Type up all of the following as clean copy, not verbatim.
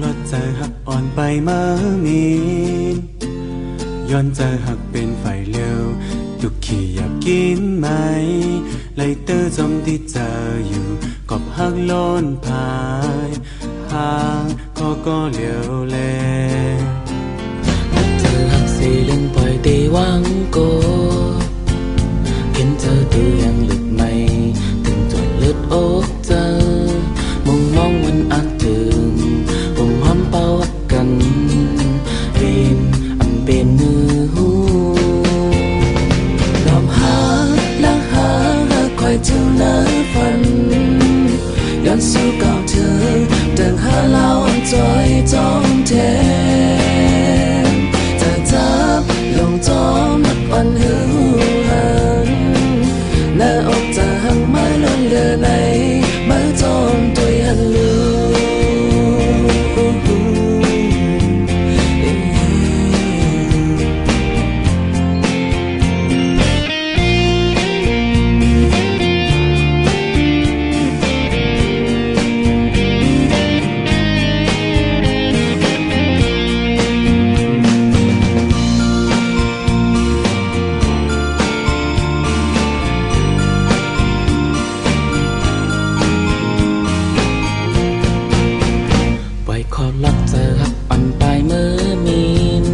รถใจหักอ่อนไปเมื่อมีย้อนใจหักเป็นไฟเร็วตุกขี้อยากกินไหมไล่เตอจมที่เจออยู่กอบหักล้นพายห่างก็เหลียวแลเธอหักสีเล่นปล่อยตีวังโกเห็นเธอดูยังหลุดไม่ถึงจนเลือดอกเจอมองวันอ่านถึงผมหอมเป่ากันเป็นเป็นมือหูลมหาลังหาคอยเจ้าหน้าฝันย้อนสู่เก่าเธอเดินหาเล่าจอยจอมเทจะจับลงจอมนักวันหือหันหน้าอกจะหังไม่ล้นเลือในไม่จอมตัวหันลือขอรักเธอหักอ่อนไปเมื่อมีน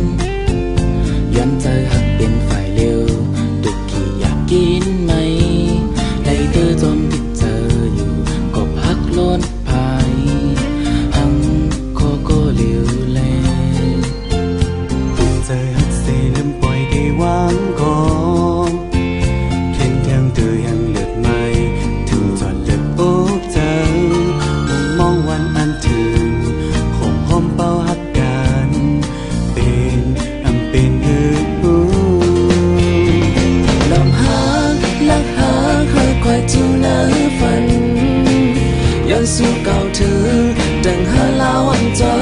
ย้อนเธอหักเป็นฝ่ายเร็วตุกขี้อยากกินไหมได้เธอจมที่เจออยู่ก็พักล้นพายหังก็เหลียวแลตุกเจอหักเสลืมปล่อยได้วางกองเข็นยังเธอยังเลือดไม่ถึงจอดเลือดอกเจอมองวันอันถึงเป่าหักกันเป็นหือลมหาลักหาคอยเจ้าหน้าฝันย้อนสู่เก่าเธอดังหาลาวันจอย